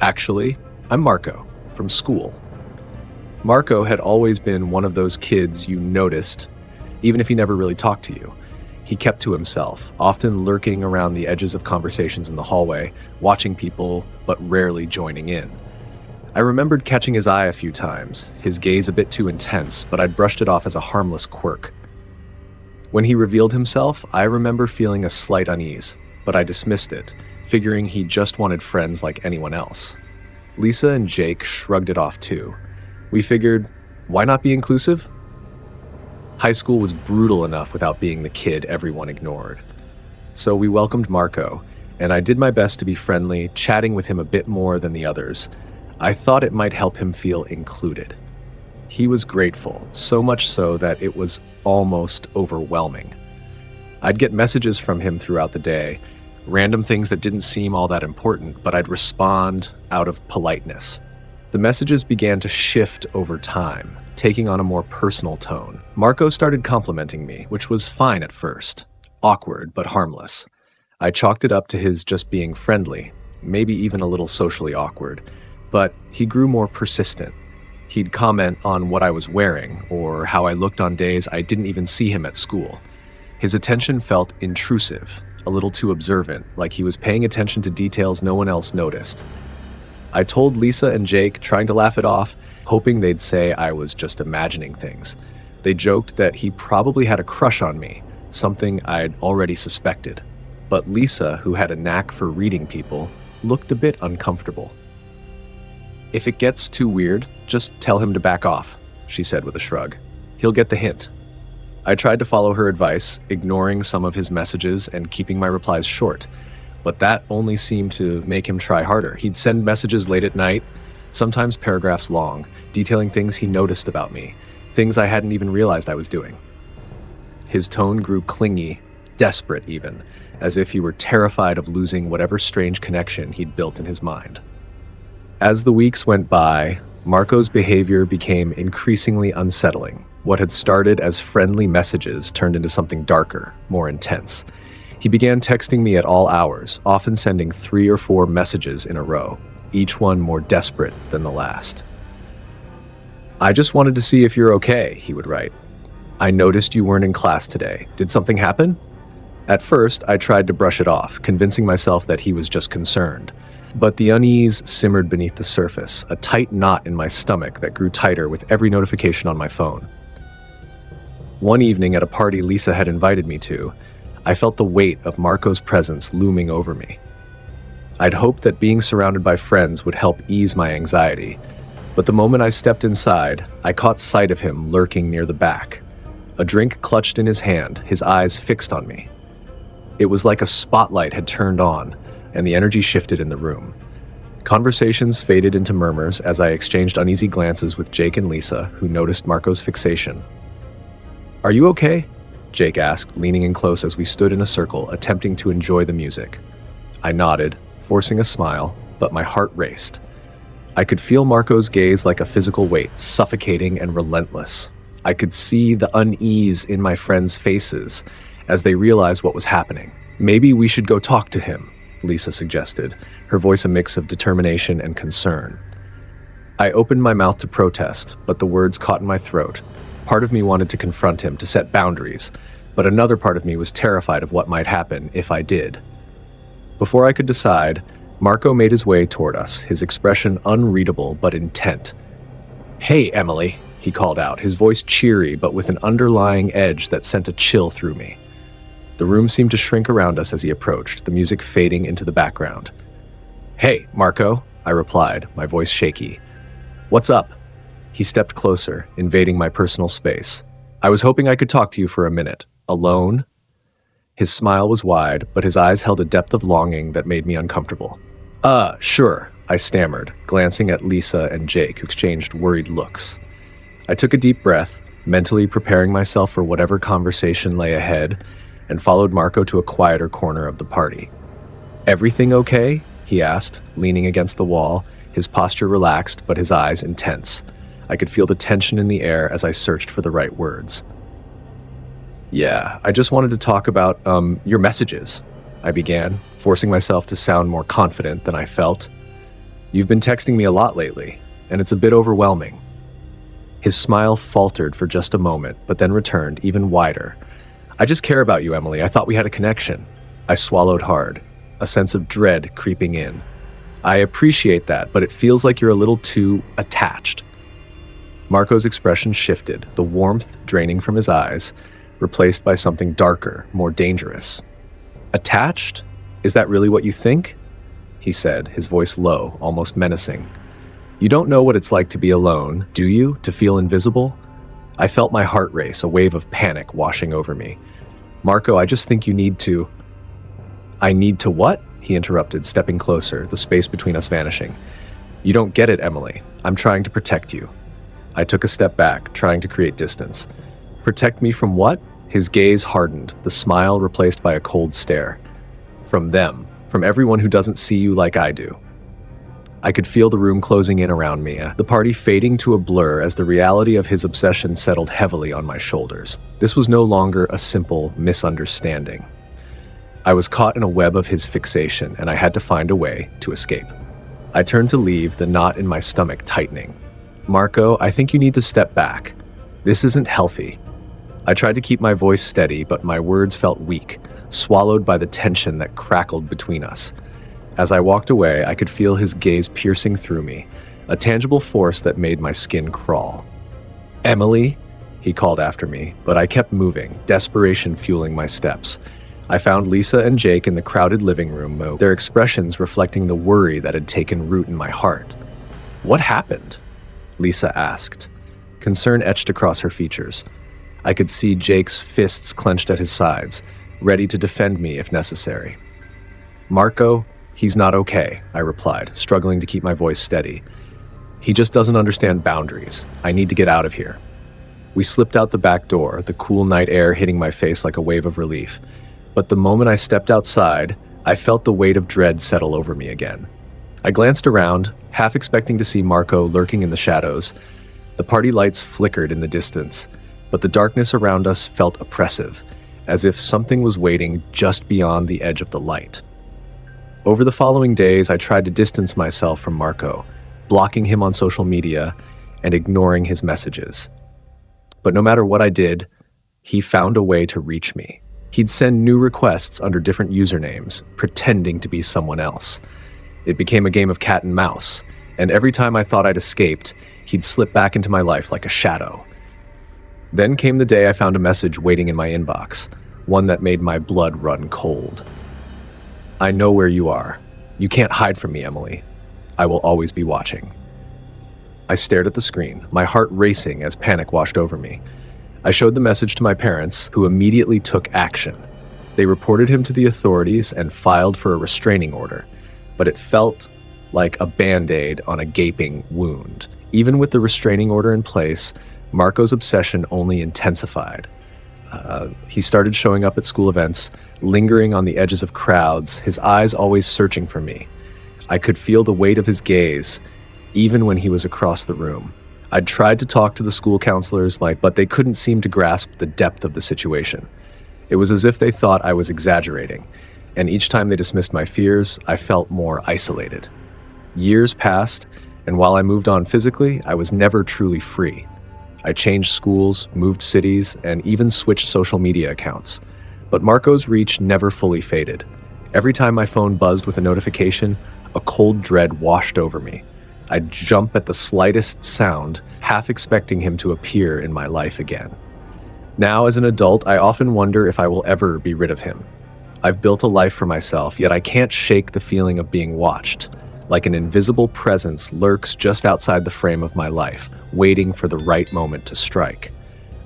"Actually, I'm Marco, from school." Marco had always been one of those kids you noticed, even if he never really talked to you. He kept to himself, often lurking around the edges of conversations in the hallway, watching people, but rarely joining in. I remembered catching his eye a few times, his gaze a bit too intense, but I'd brushed it off as a harmless quirk. When he revealed himself, I remember feeling a slight unease, but I dismissed it, figuring he just wanted friends like anyone else. Lisa and Jake shrugged it off too. We figured, why not be inclusive? High school was brutal enough without being the kid everyone ignored. So we welcomed Marco, and I did my best to be friendly, chatting with him a bit more than the others. I thought it might help him feel included. He was grateful, so much so that it was almost overwhelming. I'd get messages from him throughout the day, random things that didn't seem all that important, but I'd respond out of politeness. The messages began to shift over time, taking on a more personal tone. Marco started complimenting me, which was fine at first. Awkward, but harmless. I chalked it up to his just being friendly, maybe even a little socially awkward. But he grew more persistent. He'd comment on what I was wearing, or how I looked on days I didn't even see him at school. His attention felt intrusive, a little too observant, like he was paying attention to details no one else noticed. I told Lisa and Jake, trying to laugh it off, hoping they'd say I was just imagining things. They joked that he probably had a crush on me, something I'd already suspected. But Lisa, who had a knack for reading people, looked a bit uncomfortable. "If it gets too weird, just tell him to back off," she said with a shrug. "He'll get the hint." I tried to follow her advice, ignoring some of his messages and keeping my replies short. But that only seemed to make him try harder. He'd send messages late at night, sometimes paragraphs long, detailing things he noticed about me, things I hadn't even realized I was doing. His tone grew clingy, desperate even, as if he were terrified of losing whatever strange connection he'd built in his mind. As the weeks went by, Marco's behavior became increasingly unsettling. What had started as friendly messages turned into something darker, more intense. He began texting me at all hours, often sending 3 or 4 messages in a row, each one more desperate than the last. "I just wanted to see if you're okay," he would write. "I noticed you weren't in class today. Did something happen?" At first, I tried to brush it off, convincing myself that he was just concerned. But the unease simmered beneath the surface, a tight knot in my stomach that grew tighter with every notification on my phone. One evening at a party Lisa had invited me to, I felt the weight of Marco's presence looming over me. I'd hoped that being surrounded by friends would help ease my anxiety, but the moment I stepped inside, I caught sight of him lurking near the back, a drink clutched in his hand, his eyes fixed on me. It was like a spotlight had turned on, and the energy shifted in the room. Conversations faded into murmurs as I exchanged uneasy glances with Jake and Lisa, who noticed Marco's fixation. "Are you okay?" Jake asked, leaning in close as we stood in a circle, attempting to enjoy the music. I nodded, forcing a smile, but my heart raced. I could feel Marco's gaze like a physical weight, suffocating and relentless. I could see the unease in my friends' faces as they realized what was happening. "Maybe we should go talk to him," Lisa suggested, her voice a mix of determination and concern. I opened my mouth to protest, but the words caught in my throat. Part of me wanted to confront him, to set boundaries, but another part of me was terrified of what might happen if I did. Before I could decide, Marco made his way toward us, his expression unreadable but intent. "Hey, Emily," he called out, his voice cheery but with an underlying edge that sent a chill through me. The room seemed to shrink around us as he approached, the music fading into the background. "Hey, Marco," I replied, my voice shaky. "What's up?" He stepped closer, invading my personal space. "I was hoping I could talk to you for a minute. Alone?" His smile was wide, but his eyes held a depth of longing that made me uncomfortable. Sure," I stammered, glancing at Lisa and Jake, who exchanged worried looks. I took a deep breath, mentally preparing myself for whatever conversation lay ahead, and followed Marco to a quieter corner of the party. "Everything okay?" he asked, leaning against the wall, his posture relaxed but his eyes intense. I could feel the tension in the air as I searched for the right words. "Yeah, I just wanted to talk about, your messages," I began, forcing myself to sound more confident than I felt. "You've been texting me a lot lately, and it's a bit overwhelming." His smile faltered for just a moment, but then returned, even wider. "I just care about you, Emily. I thought we had a connection." I swallowed hard, a sense of dread creeping in. "I appreciate that, but it feels like you're a little too attached." Marco's expression shifted, the warmth draining from his eyes, replaced by something darker, more dangerous. "Attached? Is that really what you think?" he said, his voice low, almost menacing. "You don't know what it's like to be alone, do you? To feel invisible?" I felt my heart race, a wave of panic washing over me. "Marco, I just think you need to—" "I need to what?" he interrupted, stepping closer, the space between us vanishing. "You don't get it, Emily. I'm trying to protect you." I took a step back, trying to create distance. "Protect me from what?" His gaze hardened, the smile replaced by a cold stare. "From them. From everyone who doesn't see you like I do." I could feel the room closing in around me, the party fading to a blur as the reality of his obsession settled heavily on my shoulders. This was no longer a simple misunderstanding. I was caught in a web of his fixation, and I had to find a way to escape. I turned to leave, the knot in my stomach tightening. "Marco, I think you need to step back. This isn't healthy." I tried to keep my voice steady, but my words felt weak, swallowed by the tension that crackled between us. As I walked away, I could feel his gaze piercing through me, a tangible force that made my skin crawl. "Emily," he called after me, but I kept moving, desperation fueling my steps. I found Lisa and Jake in the crowded living room, their expressions reflecting the worry that had taken root in my heart. "What happened?" Lisa asked. Concern etched across her features. I could see Jake's fists clenched at his sides, ready to defend me if necessary. "Marco, he's not okay," I replied, struggling to keep my voice steady. "He just doesn't understand boundaries. I need to get out of here." We slipped out the back door, the cool night air hitting my face like a wave of relief. But the moment I stepped outside, I felt the weight of dread settle over me again. I glanced around, half expecting to see Marco lurking in the shadows. The party lights flickered in the distance, but the darkness around us felt oppressive, as if something was waiting just beyond the edge of the light. Over the following days, I tried to distance myself from Marco, blocking him on social media and ignoring his messages. But no matter what I did, he found a way to reach me. He'd send new requests under different usernames, pretending to be someone else. It became a game of cat and mouse, and every time I thought I'd escaped, he'd slip back into my life like a shadow. Then came the day I found a message waiting in my inbox, one that made my blood run cold. "I know where you are. You can't hide from me, Emily. I will always be watching." I stared at the screen, my heart racing as panic washed over me. I showed the message to my parents, who immediately took action. They reported him to the authorities and filed for a restraining order, but it felt like a Band-Aid on a gaping wound. Even with the restraining order in place, Marco's obsession only intensified. He started showing up at school events, lingering on the edges of crowds, his eyes always searching for me. I could feel the weight of his gaze, even when he was across the room. I'd tried to talk to the school counselors, but they couldn't seem to grasp the depth of the situation. It was as if they thought I was exaggerating, and each time they dismissed my fears, I felt more isolated. Years passed, and while I moved on physically, I was never truly free. I changed schools, moved cities, and even switched social media accounts. But Marco's reach never fully faded. Every time my phone buzzed with a notification, a cold dread washed over me. I'd jump at the slightest sound, half expecting him to appear in my life again. Now, as an adult, I often wonder if I will ever be rid of him. I've built a life for myself, yet I can't shake the feeling of being watched. Like an invisible presence lurks just outside the frame of my life, waiting for the right moment to strike.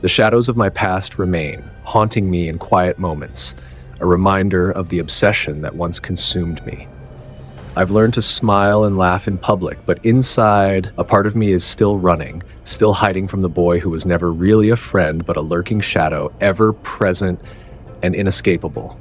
The shadows of my past remain, haunting me in quiet moments, a reminder of the obsession that once consumed me. I've learned to smile and laugh in public, but inside, a part of me is still running, still hiding from the boy who was never really a friend but a lurking shadow, ever present and inescapable.